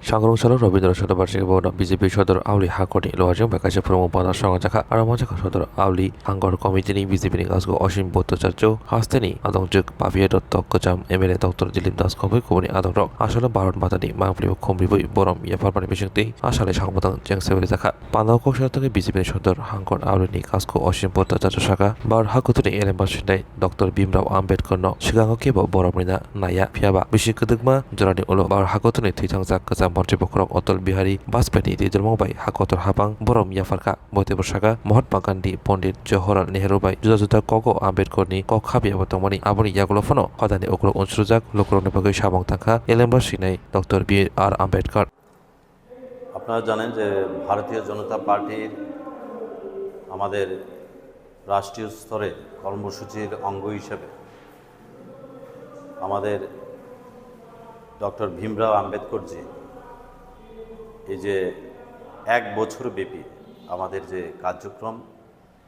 상그롱차로 রবীন্দ্র শতবার্ষিকী ভবন বিজেপি সদর আউলি হাকনি লোহাজং বেকাশে প্রমো বাধা সংজাখা আরামাজাখা সদর আউলি হাঙ্গর কমিটিনি বিজেপিনি গাছগো অসীম ভট্টাচার্য হাস্তেনি আদংজুক পাভিয়া দত্ত কচাম এমএলএ ডক্টর দিলীপ দাস কবি কুবনি আদং রক আসলে ভারত মাতানি মাংফলিব খমরিবই বরম ইয়াফারপানি বিশক্তি আসলে সংবাদং জেংসেবলি দেখা পান্দাও কৌশলতকে বিজেপি সদর হাঙ্গর আউলিনি গাছগো অসীম ভট্টাচার্য শাখা বার হাকুতুনি এলেম্বাসিনাই ডক্টর ভীমরাও আম্বেদকর ন সিগাঙ্গ কেবো বরমরিনা নাইয়া ফিয়াবা বিশিকদুগমা জরানি উলো বার হাকুতুনি থৈথাংজাক কচাম মন্ত্রীপক্ষরক অটল বিহারী বাজপেয়ী দিদুরমবাই হাকতর হাবাং বরম ইয়াফারকা বৈতেবর শাখা মহাত্মা গান্ধী পণ্ডিত জওহরলাল নেহরু বাই জুদা জুদা কগো আম্বেদকরনি ক খাবিয়াবো তংমানি আবনি ইয়াগুলো ফনো হদানি ওগুলো অনসুরজাক লোকরনে বাগৈ সাবং থাকা এলেম্বার সিনাই ডক্টর বি আর আম্বেদকর। আপনারা জানেন যে ভারতীয় জনতা পার্টির আমাদের রাষ্ট্রীয় স্তরে কর্মসূচির অঙ্গ হিসেবে আমাদের ডক্টর ভীমরাও আম্বেদকরজি এই যে এক বছর ব্যাপী আমাদের যে কার্যক্রম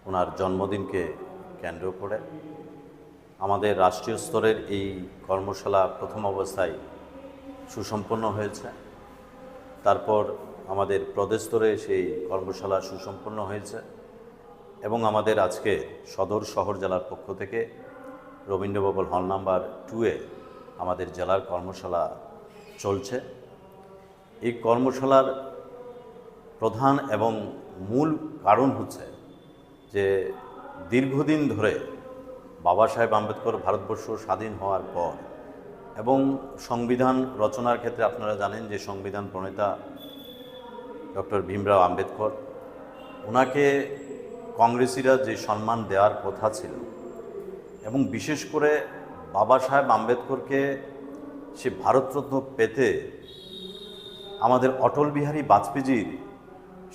ওনার জন্মদিনকে কেন্দ্র করে আমাদের রাষ্ট্রীয় স্তরের এই কর্মশালা প্রথম অবস্থায় সুসম্পন্ন হয়েছে। তারপর আমাদের প্রদেশ স্তরে সেই কর্মশালা সুসম্পন্ন হয়েছে এবং আমাদের আজকে সদর শহর জেলার পক্ষ থেকে রবীন্দ্রভবন হল নাম্বার 2-এ আমাদের জেলার কর্মশালা চলছে। এই কর্মশালার প্রধান এবং মূল কারণ হচ্ছে যে দীর্ঘদিন ধরে বাবা সাহেব আম্বেদকর ভারতবর্ষ স্বাধীন হওয়ার পর এবং সংবিধান রচনার ক্ষেত্রে আপনারা জানেন যে সংবিধান প্রণেতা ডক্টর ভীমরাও আম্বেদকর ওনাকে কংগ্রেসিরা যে সম্মান দেওয়ার কথা ছিল এবং বিশেষ করে বাবা সাহেব আম্বেদকরকে সে ভারতরত্ন পেতে আমাদের অটল বিহারী বাজপেয়ীর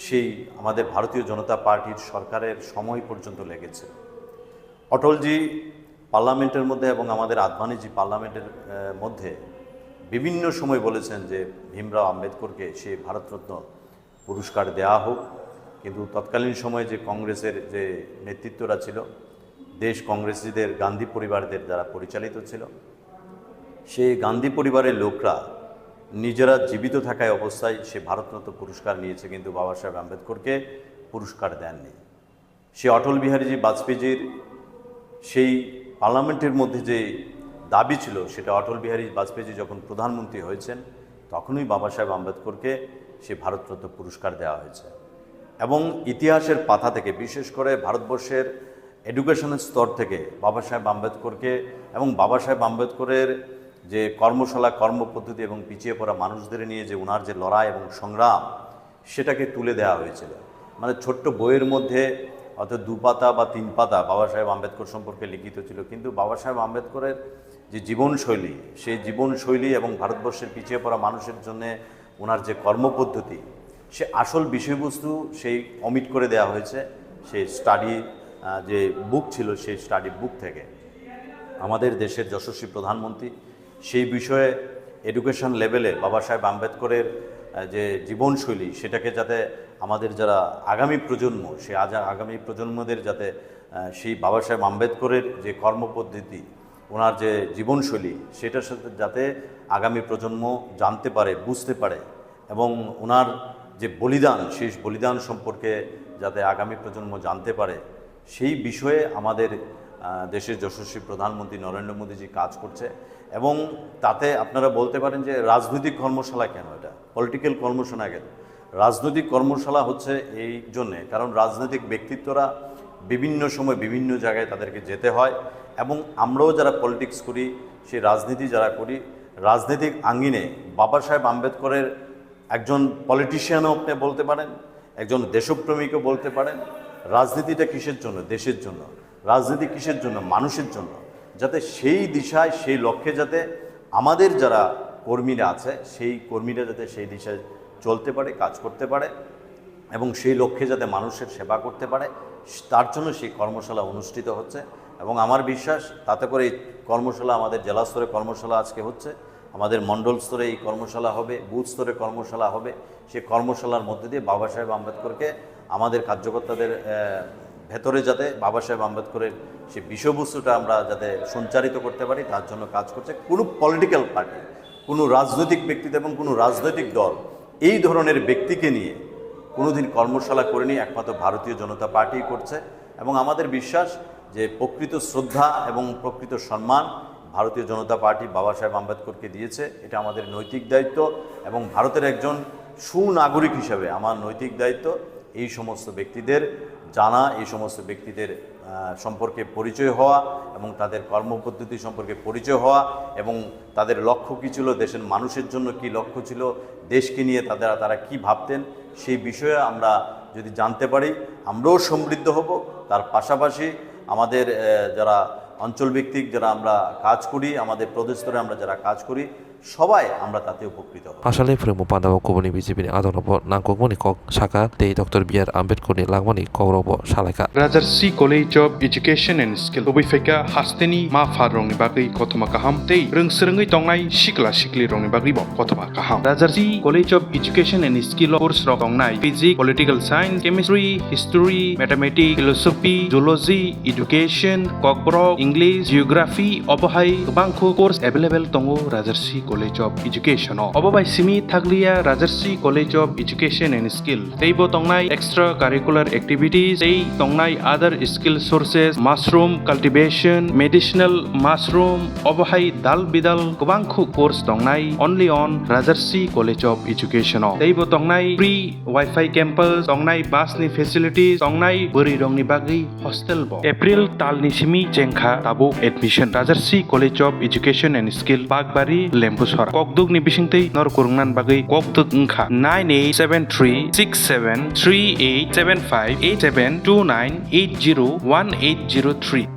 সেই আমাদের ভারতীয় জনতা পার্টির সরকারের সময় পর্যন্ত লেগেছে। অটলজি পার্লামেন্টের মধ্যে এবং আমাদের আদভানিজি পার্লামেন্টের মধ্যে বিভিন্ন সময় বলেছেন যে ভীমরাও আম্বেদকরকে সে ভারতরত্ন পুরস্কার দেওয়া হোক, কিন্তু তৎকালীন সময়ে যে কংগ্রেসের যে নেতৃত্বরা ছিল দেশ কংগ্রেসীদের গান্ধী পরিবারদের দ্বারা পরিচালিত ছিল, সেই গান্ধী পরিবারের লোকরা নিজেরা জীবিত থাকায় অবস্থায় সে ভারতরত্ন পুরস্কার নিয়েছে, কিন্তু বাবা সাহেব আম্বেদকরকে পুরস্কার দেননি। সে অটল বিহারীজি বাজপেয়ীজির সেই পার্লামেন্টের মধ্যে যে দাবি ছিল সেটা অটল বিহারী বাজপেয়ীজি যখন প্রধানমন্ত্রী হয়েছেন তখনই বাবা সাহেব আম্বেদকরকে সে ভারতরত্ন পুরস্কার দেওয়া হয়েছে। এবং ইতিহাসের পাতা থেকে বিশেষ করে ভারতবর্ষের এডুকেশনের স্তর থেকে বাবা সাহেব আম্বেদকরকে এবং বাবা সাহেব আম্বেদকরের যে কর্মশালা কর্মপদ্ধতি এবং পিছিয়ে পড়া মানুষদের নিয়ে যে ওনার যে লড়াই এবং সংগ্রাম সেটাকে তুলে দেওয়া হয়েছিল। মানে ছোট্ট বইয়ের মধ্যে অর্থাৎ 2 পাতা বা 3 পাতা বাবা সাহেব আম্বেদকর সম্পর্কে লিখিত ছিল, কিন্তু বাবা সাহেব আম্বেদকরের যে জীবনশৈলী সেই জীবনশৈলী এবং ভারতবর্ষের পিছিয়ে পড়া মানুষের জন্যে ওনার যে কর্মপদ্ধতি সে আসল বিষয়বস্তু সেই অমিট করে দেওয়া হয়েছে সেই স্টাডি যে বুক ছিল সেই স্টাডি বুক থেকে। আমাদের দেশের যশস্বী প্রধানমন্ত্রী সেই বিষয়ে এডুকেশন লেভেলে বাবা সাহেব আম্বেদকরের যে জীবনশৈলী সেটাকে যাতে আমাদের যারা আগামী প্রজন্ম সে আগামী প্রজন্মদের যাতে সেই বাবা সাহেব আম্বেদকরের যে কর্মপদ্ধতি ওনার যে জীবনশৈলী সেটার সাথে যাতে আগামী প্রজন্ম জানতে পারে বুঝতে পারে এবং ওনার যে বলিদান শেষ বলিদান সম্পর্কে যাতে আগামী প্রজন্ম জানতে পারে সেই বিষয়ে আমাদের দেশের যশস্বী প্রধানমন্ত্রী নরেন্দ্র মোদীজি কাজ করছে। এবং তাতে আপনারা বলতে পারেন যে রাজনৈতিক কর্মশালা কেন, এটা পলিটিক্যাল কর্মশালা কেন? রাজনৈতিক কর্মশালা হচ্ছে এই জন্যে কারণ রাজনৈতিক ব্যক্তিত্বরা বিভিন্ন সময় বিভিন্ন জায়গায় তাদেরকে যেতে হয় এবং আমরাও যারা পলিটিক্স করি সেই রাজনীতি যারা করি রাজনৈতিক আঙ্গিনে বাবা সাহেব আম্বেদকরের একজন পলিটিশিয়ানও আপনি বলতে পারেন, একজন দেশপ্রেমিকও বলতে পারেন। রাজনীতিটা কিসের জন্য? দেশের জন্য। রাজনীতি কিসের জন্য? মানুষের জন্য, যাতে সেই দিশায় সেই লক্ষ্যে যাতে আমাদের যারা কর্মীরা আছে সেই কর্মীরা যাতে সেই দিশায় চলতে পারে কাজ করতে পারে এবং সেই লক্ষ্যে যাতে মানুষের সেবা করতে পারে তার জন্য সেই কর্মশালা অনুষ্ঠিত হচ্ছে। এবং আমার বিশ্বাস তাতে করে এই কর্মশালা আমাদের জেলা স্তরে কর্মশালা আজকে হচ্ছে, আমাদের মণ্ডল স্তরে এই কর্মশালা হবে, বুথ স্তরে কর্মশালা হবে। সেই কর্মশালার মধ্যে দিয়ে বাবা সাহেব আম্বেদকরকে আমাদের কার্যকর্তাদের ভেতরে যাতে বাবা সাহেব আম্বেদকরের সেই বিষয়বস্তুটা আমরা যাতে সঞ্চারিত করতে পারি তার জন্য কাজ করছে। কোনো পলিটিক্যাল পার্টি, কোনো রাজনৈতিক ব্যক্তিত্ব এবং কোনো রাজনৈতিক দল এই ধরনের ব্যক্তিকে নিয়ে কোনোদিন কর্মশালা করেনি, একমাত্র ভারতীয় জনতা পার্টি করছে। এবং আমাদের বিশ্বাস যে প্রকৃত শ্রদ্ধা এবং প্রকৃত সম্মান ভারতীয় জনতা পার্টি বাবা সাহেব আম্বেদকরকে দিয়েছে। এটা আমাদের নৈতিক দায়িত্ব এবং ভারতের একজন সুনাগরিক হিসেবে আমার নৈতিক দায়িত্ব এই সমস্ত ব্যক্তিদের জানা, এই সমস্ত ব্যক্তিদের সম্পর্কে পরিচয় হওয়া এবং তাদের কর্মপদ্ধতি সম্পর্কে পরিচয় হওয়া এবং তাদের লক্ষ্য কী ছিল, দেশের মানুষের জন্য কি লক্ষ্য ছিল, দেশকে নিয়ে তারা কি ভাবতেন, সেই বিষয়ে আমরা যদি জানতে পারি আমরাও সমৃদ্ধ হব। তার পাশাপাশি আমাদের যারা অঞ্চলভিত্তিক যারা আমরা কাজ করি, আমাদের প্রদেশ স্তরে আমরা যারা কাজ করি, সবাই আমরা তাতে উপকৃত হব। Asale Primo Pandawa Kubuni BJP ni Adonobo Nangkokmoni Kok Saka Dei Dr. B.R. Ambedkar ni Langmani Korobo Salaka. Rajarsi College of Education and Skill Obifeka Hasteni Ma Farong ni Bagi Kotoma Kaham Tei Rungsrengi Tongai Shikla Shikli Rong ni Bagi Bok Kotoma Kaham. Rajarsi College of Education and Skill course Rong Tongai Physics, Political Science, Chemistry, History, Mathematics, Philosophy, Zoology, Education, Kokborok, English, Geography, Obohai Bangko course available Tongo Rajarsi College of Education. Obobai Simi Thaglia Rajarsi College of Education and Skill. Teibo Tongnai extracurricular activities. Tei Tongnai other skill sources. Mushroom cultivation, medicinal mushroom. Obohai Dal Bidal Kubangku course Tongnai only on Rajarsi College of Education. Teibo Tongnai free Wi-Fi campus. Tongnai bus ni facilities. Tongnai Buri Rongni Bagi hostel bo. April Tal ni Simi Jengkha Tabo admission. Rajarsi College of Education and Skill. Bagbari Lempuswara. Kokduk ni bisingtei nor kurungnan bagai kokduk ngkha 98736738758729801803.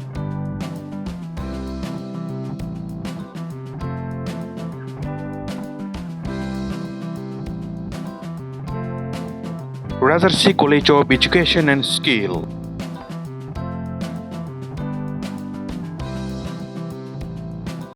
Rajarsi College of Education and Skill.